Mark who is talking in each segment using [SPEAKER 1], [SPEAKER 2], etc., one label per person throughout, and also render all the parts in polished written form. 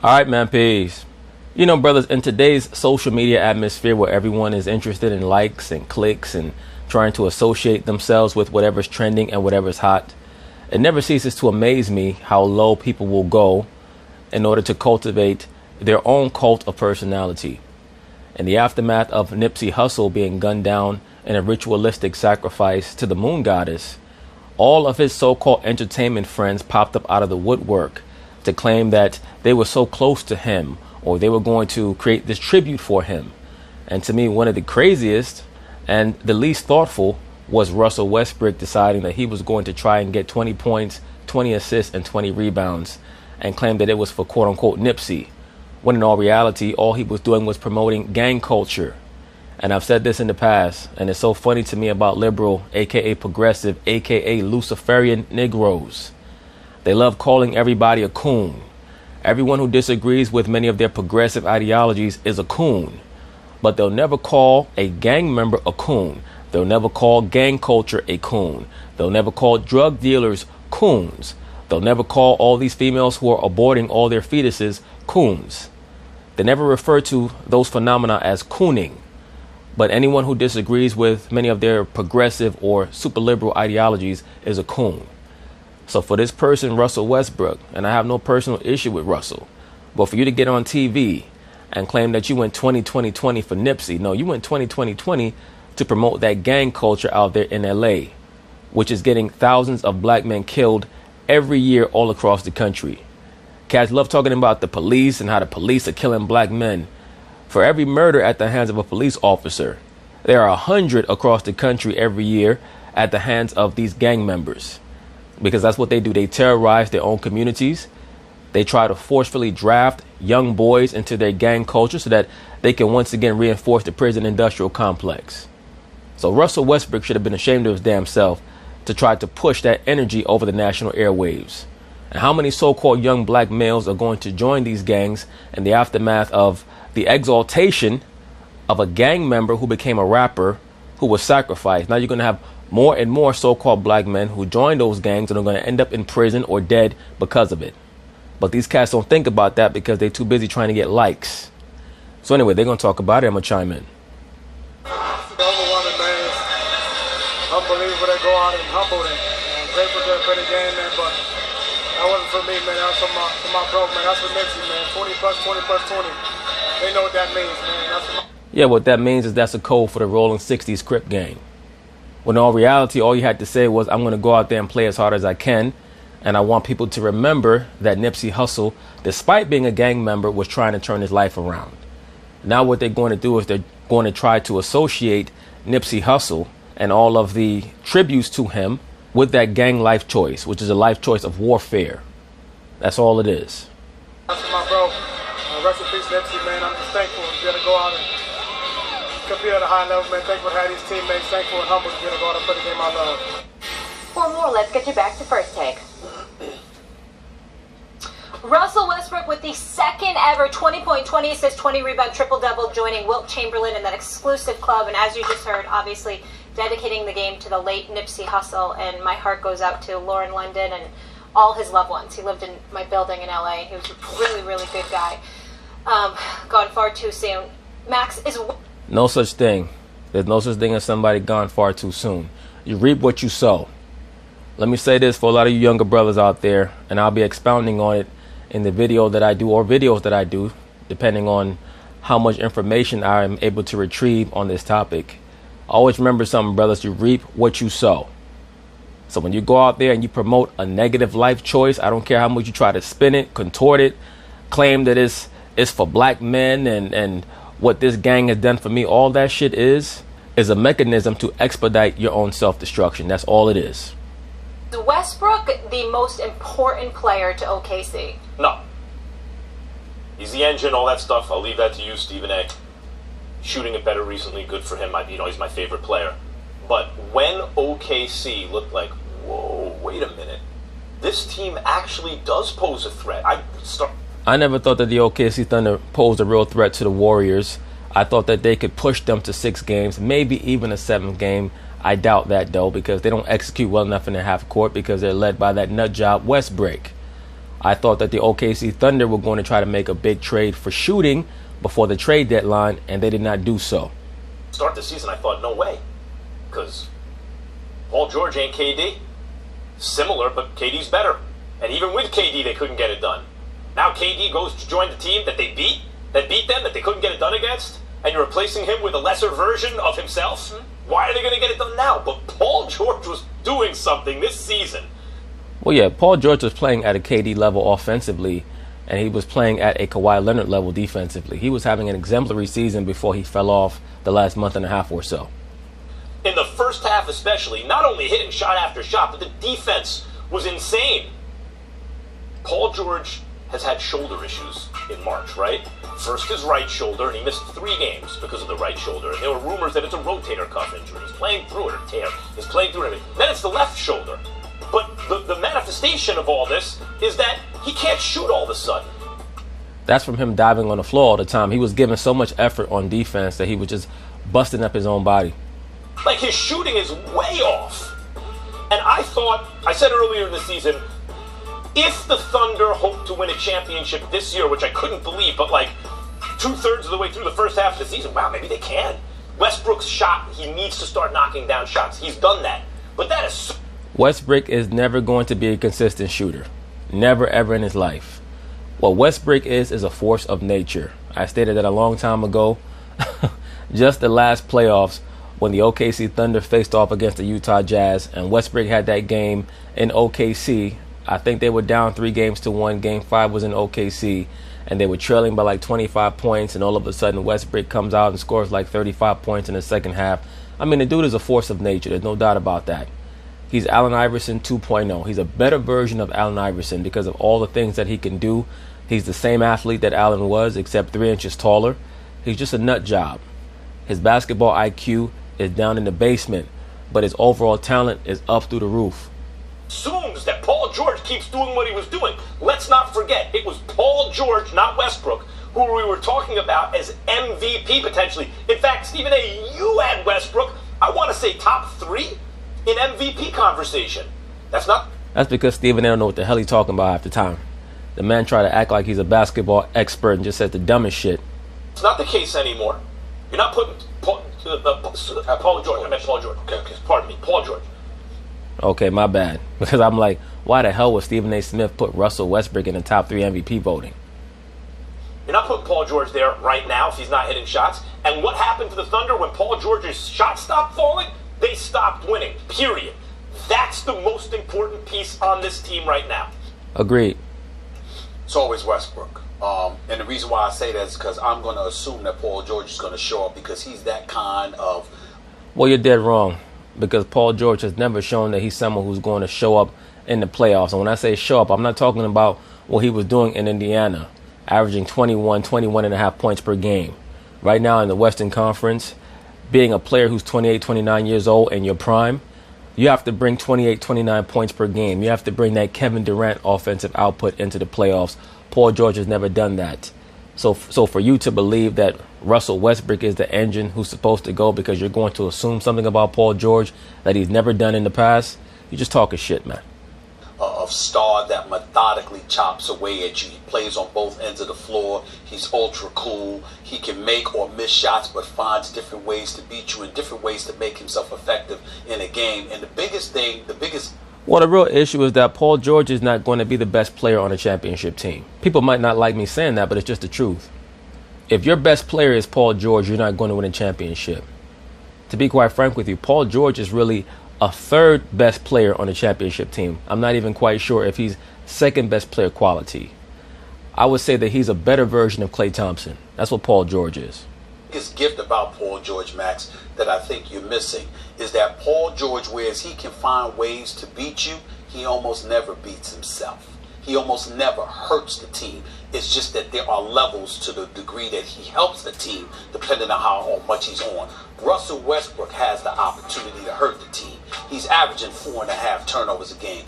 [SPEAKER 1] All right, man, peace. You know, brothers, in today's social media atmosphere where everyone is interested in likes and clicks and trying to associate themselves with whatever's trending and whatever's hot, it never ceases to amaze me how low people will go in order to cultivate their own cult of personality. In the aftermath of Nipsey Hussle being gunned down in a ritualistic sacrifice to the moon goddess, all of his so-called entertainment friends popped up out of the woodwork to claim that they were so close to him or they were going to create this tribute for him. And to me, one of the craziest and the least thoughtful was Russell Westbrook deciding that he was going to try and get 20 points, 20 assists, and 20 rebounds and claimed that it was for quote-unquote Nipsey, when in all reality, all he was doing was promoting gang culture. And I've said this in the past, and it's so funny to me about liberal, aka progressive, aka Luciferian Negroes. They love calling everybody a coon. Everyone who disagrees with many of their progressive ideologies is a coon. But they'll never call a gang member a coon. They'll never call gang culture a coon. They'll never call drug dealers coons. They'll never call all these females who are aborting all their fetuses coons. They never refer to those phenomena as cooning. But anyone who disagrees with many of their progressive or super liberal ideologies is a coon. So for this person, Russell Westbrook, and I have no personal issue with Russell, but for you to get on TV and claim that you went 20-20-20 for Nipsey, no, you went 20-20-20 to promote that gang culture out there in LA, which is getting thousands of black men killed every year all across the country. Cats love talking about the police and how the police are killing black men. For every murder at the hands of a police officer, there are 100 across the country every year at the hands of these gang members. Because that's what they do. They terrorize their own communities. They try to forcefully draft young boys into their gang culture so that they can once again reinforce the prison industrial complex. So Russell Westbrook should have been ashamed of his damn self to try to push that energy over the national airwaves. And how many so-called young black males are going to join these gangs in the aftermath of the exaltation of a gang member who became a rapper who was sacrificed? Now you're going to have more and more so-called black men who join those gangs and are going to end up in prison or dead because of it. But these cats don't think about that because they're too busy trying to get likes. So anyway, they're going to talk about it. I'm going to chime in.
[SPEAKER 2] Overwhelming, man. It's unbelievable they go out and humble them. Grateful for the game, man, but that wasn't for me, man. That was for my bro, man. That's for Nipsey, man. 20 plus 20 plus 20. They know what that means, man. That's for
[SPEAKER 1] Yeah, what that means is that's a code for the rolling 60s Crip gang. When in all reality, all you had to say was, I'm going to go out there and play as hard as I can. And I want people to remember that Nipsey Hussle, despite being a gang member, was trying to turn his life around. Now what they're going to do is they're going to try to associate Nipsey Hussle and all of the tributes to him with that gang life choice, which is a life choice of warfare. That's all it is.
[SPEAKER 2] That's for my bro. Rest in peace, Nipsey, man. I'm just thankful to be able to go out and compete at a high level, man. Thankful to have these teammates. Thankful and humble to be able to go out and play the game I love.
[SPEAKER 3] For more, let's get you back to First Take. Russell Westbrook with the second ever 20-point, 20 assist, 20 rebound triple-double, joining Wilt Chamberlain in that exclusive club. And as you just heard, obviously dedicating the game to the late Nipsey Hussle. And my heart goes out to Lauren London and all his loved ones. He lived in my building in LA. He was a really, really good guy. Gone far too soon. Max is...
[SPEAKER 1] No such thing. There's no such thing as somebody gone far too soon. You reap what you sow. Let me say this for a lot of you younger brothers out there, and I'll be expounding on it in the video that I do or videos that I do, depending on how much information I'm able to retrieve on this topic. Always remember something, brothers. You reap what you sow. So when you go out there and you promote a negative life choice, I don't care how much you try to spin it, contort it, claim that it's for black men and what this gang has done for me, all that shit is a mechanism to expedite your own self-destruction. That's all it is.
[SPEAKER 3] Is Westbrook the most important player to OKC?
[SPEAKER 4] No. He's the engine, all that stuff. I'll leave that to you, Stephen A. Shooting it better recently, good for him. He's my favorite player. But when OKC looked like, whoa, wait a minute, this team actually does pose a threat.
[SPEAKER 1] I never thought that the OKC Thunder posed a real threat to the Warriors. I thought that they could push them to 6 games, maybe even a 7th game. I doubt that, though, because they don't execute well enough in their half court because they're led by that nut job Westbrook. I thought that the OKC Thunder were going to try to make a big trade for shooting before the trade deadline, and they did not do so.
[SPEAKER 4] Start the season, I thought, no way. Because Paul George ain't KD. Similar, but KD's better. And even with KD, they couldn't get it done. Now KD goes to join the team that they beat them, that they couldn't get it done against, and you're replacing him with a lesser version of himself? Why are they going to get it done now? But Paul George was doing something this season.
[SPEAKER 1] Well, yeah, Paul George was playing at a KD level offensively, and he was playing at a Kawhi Leonard level defensively. He was having an exemplary season before he fell off the last month and a half or so.
[SPEAKER 4] In the first half especially, not only hitting shot after shot, but the defense was insane. Paul George has had shoulder issues in March, right? First his right shoulder, and he missed 3 games because of the right shoulder. And there were rumors that it's a rotator cuff injury. He's playing through it, or tear. He's playing through it. Then it's the left shoulder. But the manifestation of all this is that he can't shoot all of a sudden.
[SPEAKER 1] That's from him diving on the floor all the time. He was giving so much effort on defense that he was just busting up his own body.
[SPEAKER 4] Like, his shooting is way off. And I said earlier in the season, if the Thunder hope to win a championship this year, which I couldn't believe, but like 2/3 of the way through the first half of the season, wow, maybe they can. Westbrook's shot, he needs to start knocking down shots. He's done that. But that is...
[SPEAKER 1] Westbrook is never going to be a consistent shooter. Never, ever in his life. What Westbrook is a force of nature. I stated that a long time ago. Just the last playoffs, when the OKC Thunder faced off against the Utah Jazz, and Westbrook had that game in OKC. I think they were down 3-1. Game 5 was in OKC, and they were trailing by like 25 points, and all of a sudden Westbrook comes out and scores like 35 points in the second half. I mean, the dude is a force of nature. There's no doubt about that. He's Allen Iverson 2.0. He's a better version of Allen Iverson because of all the things that he can do. He's the same athlete that Allen was, except 3 inches taller. He's just a nut job. His basketball IQ is down in the basement, but his overall talent is up through the roof.
[SPEAKER 4] Assumes that Paul George keeps doing what he was doing. Let's not forget, it was Paul George, not Westbrook, who we were talking about as MVP potentially. In fact, Stephen A., you had Westbrook, I want to say top 3 in MVP conversation. That's
[SPEAKER 1] because Stephen A. don't know what the hell he's talking about half the time. The man tried to act like he's a basketball expert and just said the dumbest shit.
[SPEAKER 4] It's not the case anymore. You're not putting Paul George. I meant Paul George. Okay. Pardon me, Paul George.
[SPEAKER 1] Okay, my bad. Because I'm like, why the hell would Stephen A. Smith put Russell Westbrook in the top 3 MVP voting?
[SPEAKER 4] You're not putting Paul George there right now if he's not hitting shots. And what happened to the Thunder when Paul George's shots stopped falling? They stopped winning, period. That's the most important piece on this team right now.
[SPEAKER 1] Agreed.
[SPEAKER 5] It's always Westbrook. And the reason why I say that is because I'm going to assume that Paul George is going to show up because he's that kind of...
[SPEAKER 1] Well, you're dead wrong. Because Paul George has never shown that he's someone who's going to show up in the playoffs. And when I say show up, I'm not talking about what he was doing in Indiana, averaging 21 and a half points per game. Right now in the Western Conference, being a player who's 28, 29 years old in your prime, you have to bring 28, 29 points per game. You have to bring that Kevin Durant offensive output into the playoffs. Paul George has never done that. So for you to believe that Russell Westbrook is the engine who's supposed to go because you're going to assume something about Paul George that he's never done in the past, you're just talking shit, man.
[SPEAKER 5] Of star that methodically chops away at you. He plays on both ends of the floor. He's ultra cool. He can make or miss shots, but finds different ways to beat you and different ways to make himself effective in a game. And
[SPEAKER 1] Well, the real issue is that Paul George is not going to be the best player on a championship team. People might not like me saying that, but it's just the truth. If your best player is Paul George, you're not going to win a championship. To be quite frank with you, Paul George is really a third best player on a championship team. I'm not even quite sure if he's second best player quality. I would say that he's a better version of Klay Thompson. That's what Paul George is.
[SPEAKER 5] The biggest gift about Paul George, Max, that I think you're missing is that Paul George, whereas he can find ways to beat you, he almost never beats himself. He almost never hurts the team. It's just that there are levels to the degree that he helps the team, depending on how much he's on. Russell Westbrook has the opportunity to hurt the team. He's averaging 4.5 turnovers a game.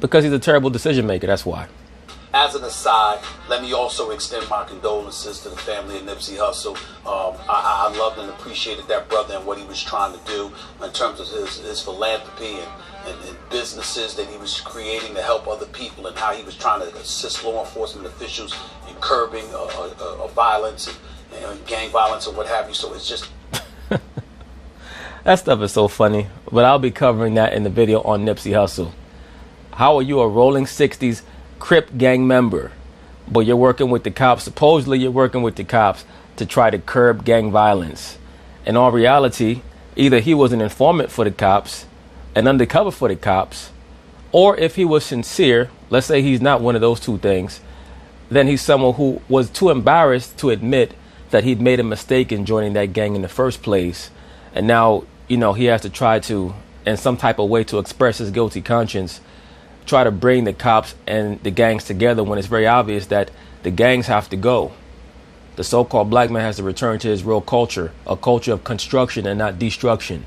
[SPEAKER 1] Because he's a terrible decision maker, that's why.
[SPEAKER 5] As an aside, let me also extend my condolences to the family of Nipsey Hussle. I loved and appreciated that brother and what he was trying to do in terms of his philanthropy and businesses that he was creating to help other people, and how he was trying to assist law enforcement officials in curbing violence and gang violence or what have you. So it's just
[SPEAKER 1] that stuff is so funny. But I'll be covering that in the video on Nipsey Hussle. How are you a rolling 60s Crip gang member, but you're working with the cops? Supposedly you're working with the cops to try to curb gang violence. In all reality, either he was an informant for the cops, an undercover for the cops, or if he was sincere, let's say he's not one of those two things, then he's someone who was too embarrassed to admit that he'd made a mistake in joining that gang in the first place. And now, you know, he has to try to, in some type of way, to express his guilty conscience, try to bring the cops and the gangs together when it's very obvious that the gangs have to go. The so-called black man has to return to his real culture, a culture of construction and not destruction.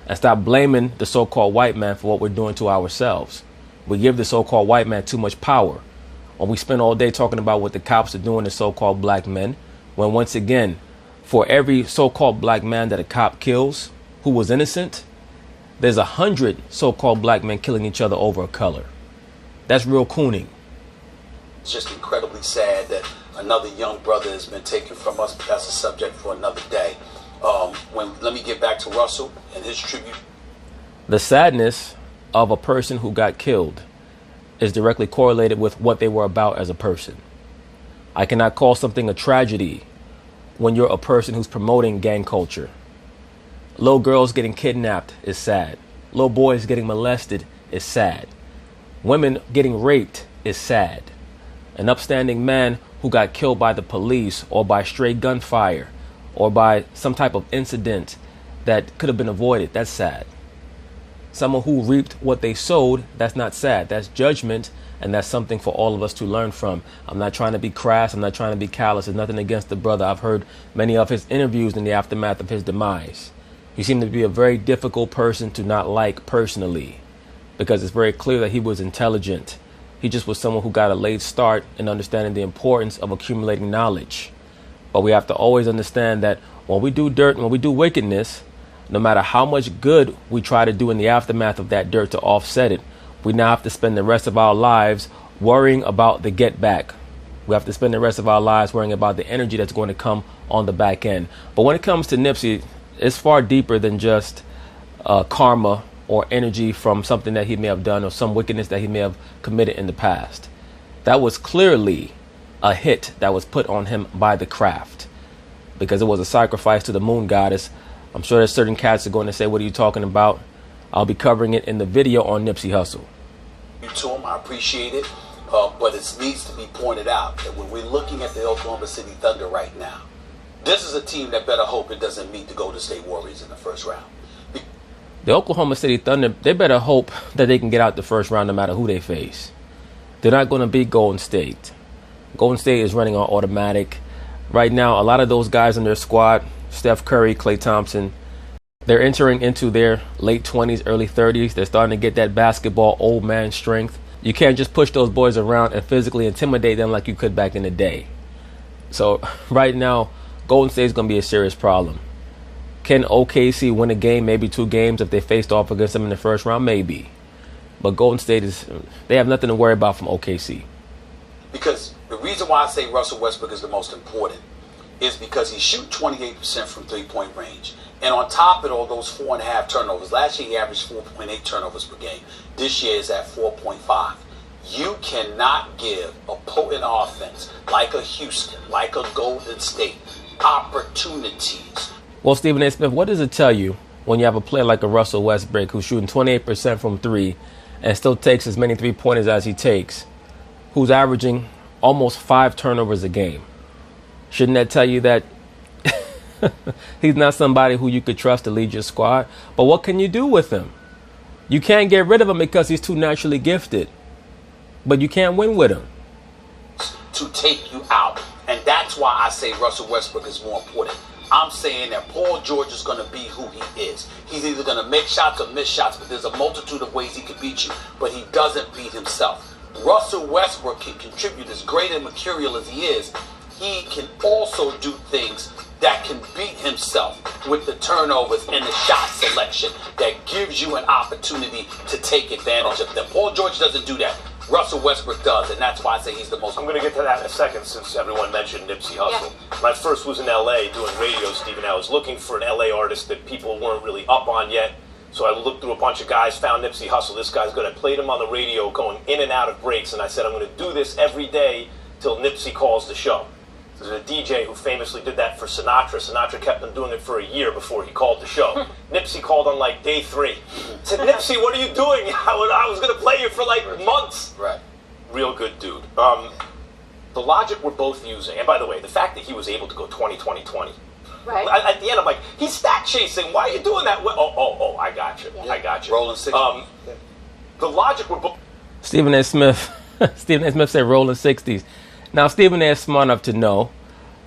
[SPEAKER 1] And stop blaming the so-called white man for what we're doing to ourselves. We give the so-called white man too much power. Or we spend all day talking about what the cops are doing to so-called black men, when once again, for every so-called black man that a cop kills who was innocent, there's 100 so-called black men killing each other over a color. That's real cooning.
[SPEAKER 5] It's just incredibly sad that another young brother has been taken from us, but that's a subject for another day. Let me get back to Russell and his tribute.
[SPEAKER 1] The sadness of a person who got killed is directly correlated with what they were about as a person. I cannot call something a tragedy when you're a person who's promoting gang culture. Little girls getting kidnapped is sad. Little boys getting molested is sad. Women getting raped is sad. An upstanding man who got killed by the police or by stray gunfire or by some type of incident that could have been avoided, that's sad. Someone who reaped what they sowed, that's not sad. That's judgment, and that's something for all of us to learn from. I'm not trying to be crass. I'm not trying to be callous. There's nothing against the brother. I've heard many of his interviews in the aftermath of his demise. He seemed to be a very difficult person to not like personally, because it's very clear that he was intelligent. He just was someone who got a late start in understanding the importance of accumulating knowledge. But we have to always understand that when we do dirt and when we do wickedness, no matter how much good we try to do in the aftermath of that dirt to offset it, we now have to spend the rest of our lives worrying about the get back. We have to spend the rest of our lives worrying about the energy that's going to come on the back end. But when it comes to Nipsey, it's far deeper than just karma or energy from something that he may have done or some wickedness that he may have committed in the past. That was clearly a hit that was put on him by the craft, because it was a sacrifice to the moon goddess. I'm sure there's certain cats that are going to say, what are you talking about? I'll be covering it in the video on Nipsey Hussle.
[SPEAKER 5] To him, I appreciate it, but it needs to be pointed out that when we're looking at the Oklahoma City Thunder right now, this is a team that better hope it doesn't meet the Golden State Warriors in the first round.
[SPEAKER 1] The Oklahoma City Thunder, they better hope that they can get out the first round no matter who they face. They're not going to beat Golden State. Golden State is running on automatic. Right now, a lot of those guys in their squad, Steph Curry, Klay Thompson, they're entering into their late 20s, early 30s. They're starting to get that basketball old man strength. You can't just push those boys around and physically intimidate them like you could back in the day. So right now, Golden State is going to be a serious problem. Can OKC win a game, maybe 2 games if they faced off against them in the first round? Maybe. But Golden State they have nothing to worry about from OKC.
[SPEAKER 5] Because the reason why I say Russell Westbrook is the most important is because he shoots 28% from three-point range. And on top of all those 4.5 turnovers, last year he averaged 4.8 turnovers per game. This year is at 4.5. You cannot give a potent offense like a Houston, like a Golden State, opportunities.
[SPEAKER 1] Well, Stephen A. Smith, what does it tell you when you have a player like a Russell Westbrook who's shooting 28% from 3 and still takes as many 3-pointers as he takes, who's averaging almost 5 turnovers a game? Shouldn't that tell you that he's not somebody who you could trust to lead your squad? But what can you do with him? You can't get rid of him because he's too naturally gifted. But you can't win with him.
[SPEAKER 5] To take you out. And that's why I say Russell Westbrook is more important. I'm saying that Paul George is going to be who he is. He's either going to make shots or miss shots, but there's a multitude of ways he can beat you, but he doesn't beat himself. Russell Westbrook can contribute, as great and mercurial as he is. He can also do things that can beat himself with the turnovers and the shot selection that gives you an opportunity to take advantage of them. Paul George doesn't do that. Russell Westbrook does, and that's why I say he's the most.
[SPEAKER 4] I'm going to get to that in a second, since everyone mentioned Nipsey Hussle. Yeah. When I first was in L.A. doing radio, Stephen, I was looking for an L.A. artist that people weren't really up on yet. So I looked through a bunch of guys, found Nipsey Hussle. This guy's good. I played him on the radio going in and out of breaks, and I said, I'm going to do this every day till Nipsey calls the show. There's a DJ who famously did that for Sinatra. Sinatra kept him doing it for a year before he called the show. Nipsey called on like day 3. Said, Nipsey, what are you doing? I was going to play you for like months.
[SPEAKER 5] Right.
[SPEAKER 4] Real good dude. The logic we're both using, and by the way, the fact that he was able to go 20-20-20.
[SPEAKER 3] Right.
[SPEAKER 4] At the end, I'm like, he's stat chasing. Why are you doing that? Oh, I got you. Yeah. I got you.
[SPEAKER 5] Rolling 60s.
[SPEAKER 4] The logic we're both.
[SPEAKER 1] Stephen A. Smith. Stephen A. Smith said rolling 60s. Now, Stephen A. is smart enough to know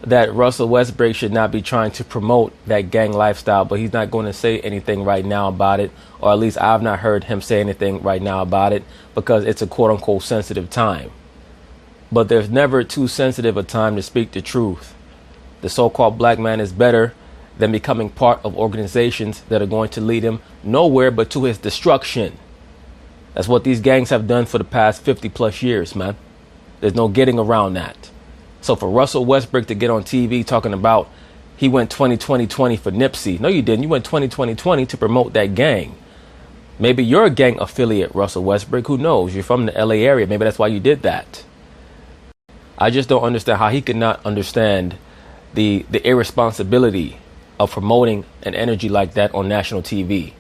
[SPEAKER 1] that Russell Westbrook should not be trying to promote that gang lifestyle, but he's not going to say anything right now about it, or at least I've not heard him say anything right now about it, because it's a quote-unquote sensitive time. But there's never too sensitive a time to speak the truth. The so-called black man is better than becoming part of organizations that are going to lead him nowhere but to his destruction. That's what these gangs have done for the past 50 plus years, man. There's no getting around that. So for Russell Westbrook to get on TV talking about he went 20-20-20 for Nipsey. No, you didn't. You went 20-20-20 to promote that gang. Maybe you're a gang affiliate, Russell Westbrook. Who knows? You're from the LA area. Maybe that's why you did that. I just don't understand how he could not understand the irresponsibility of promoting an energy like that on national TV.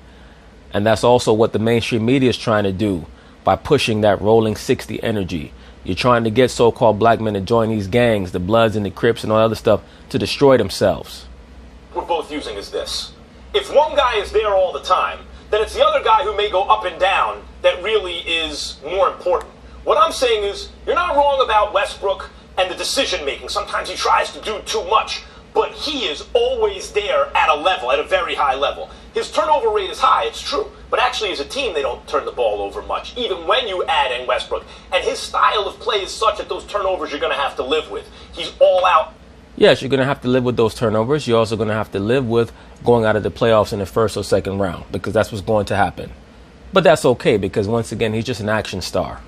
[SPEAKER 1] And that's also what the mainstream media is trying to do by pushing that rolling 60 energy. You're trying to get so-called black men to join these gangs, the Bloods and the Crips and all that other stuff, to destroy themselves.
[SPEAKER 4] We're both using is this. If one guy is there all the time, then it's the other guy who may go up and down that really is more important. What I'm saying is, you're not wrong about Westbrook and the decision making. Sometimes he tries to do too much, but he is always there at a level, at a very high level. His turnover rate is high, it's true, but actually as a team they don't turn the ball over much, even when you add in Westbrook. And his style of play is such that those turnovers you're going to have to live with. He's all out.
[SPEAKER 1] Yes, you're going to have to live with those turnovers. You're also going to have to live with going out of the playoffs in the first or second round, because that's what's going to happen. But that's okay, because once again, he's just an action star.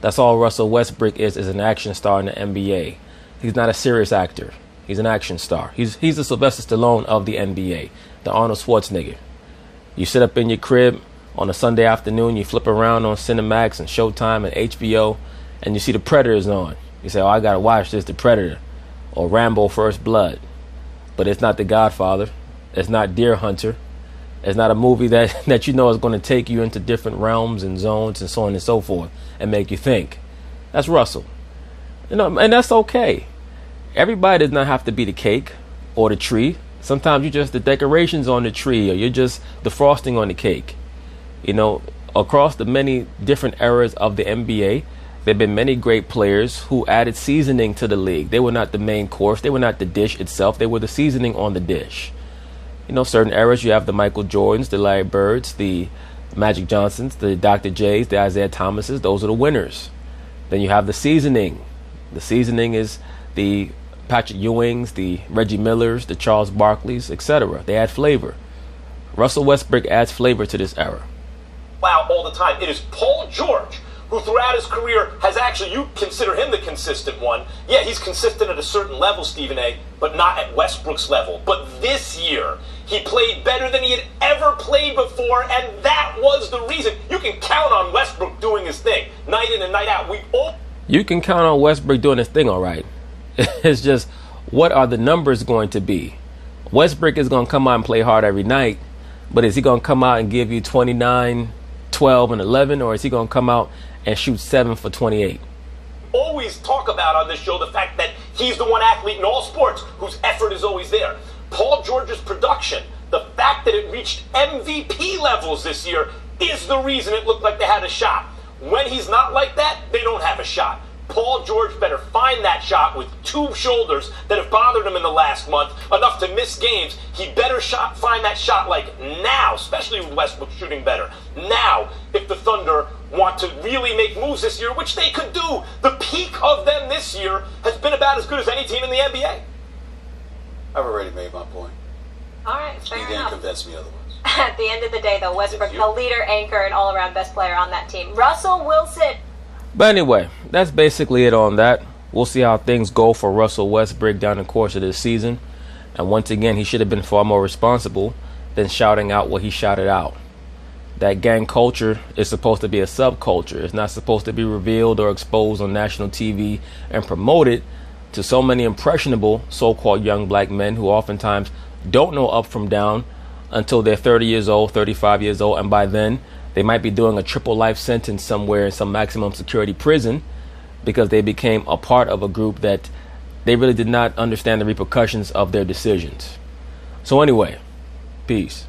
[SPEAKER 1] That's all Russell Westbrook is an action star in the NBA. He's not a serious actor. He's an action star. He's the Sylvester Stallone of the NBA, the Arnold Schwarzenegger. You sit up in your crib on a Sunday afternoon, you flip around on Cinemax and Showtime and HBO, and you see The Predator's on. You say, oh, I got to watch this, The Predator, or Rambo First Blood. But it's not The Godfather. It's not Deer Hunter. It's not a movie that you know is going to take you into different realms and zones and so on and so forth and make you think. That's Russell. You know, and that's okay. Everybody does not have to be the cake or the tree. Sometimes you're just the decorations on the tree, or you're just the frosting on the cake. You know, across the many different eras of the NBA, there have been many great players who added seasoning to the league. They were not the main course. They were not the dish itself. They were the seasoning on the dish. You know, certain eras, you have the Michael Jordans, the Larry Birds, the Magic Johnsons, the Dr. J's, the Isaiah Thomases. Those are the winners. Then you have the seasoning. The seasoning is the Patrick Ewings, the Reggie Millers, the Charles Barkleys, etc. They add flavor. Russell Westbrook adds flavor to this era.
[SPEAKER 4] Wow, all the time. It is Paul George who throughout his career has actually, you consider him the consistent one. Yeah, he's consistent at a certain level, Stephen A., but not at Westbrook's level. But this year, he played better than he had ever played before, and that was the reason. You can count on Westbrook doing his thing, night in and night out.
[SPEAKER 1] You can count on Westbrook doing his thing, all right. It's just, what are the numbers going to be? Westbrook is going to come out and play hard every night, but is he going to come out and give you 29, 12, and 11, or is he going to come out and shoot 7 for 28?
[SPEAKER 4] Always talk about on this show the fact that he's the one athlete in all sports whose effort is always there. Paul George's production, the fact that it reached MVP levels this year, is the reason it looked like they had a shot. When he's not like that, they don't have a shot. Paul George better find that shot with two shoulders that have bothered him in the last month, enough to miss games. He better find that shot like now, especially with Westbrook shooting better. Now, if the Thunder want to really make moves this year, which they could do, the peak of them this year has been about as good as any team in the NBA.
[SPEAKER 5] I've already made my point.
[SPEAKER 3] All right, fair
[SPEAKER 5] He didn't
[SPEAKER 3] enough.
[SPEAKER 5] convince me otherwise.
[SPEAKER 3] At the end of the day, though, Westbrook, the leader, anchor, and all-around best player on that team. Russell Wilson.
[SPEAKER 1] But anyway, that's basically it on that. We'll see how things go for Russell Westbrook down the course of this season. And once again, he should have been far more responsible than shouting out what he shouted out. That gang culture is supposed to be a subculture. It's not supposed to be revealed or exposed on national TV and promoted to so many impressionable so-called young black men who oftentimes don't know up from down until they're 30 years old, 35 years old, and by then they might be doing a triple life sentence somewhere in some maximum security prison because they became a part of a group that they really did not understand the repercussions of their decisions. So anyway, peace.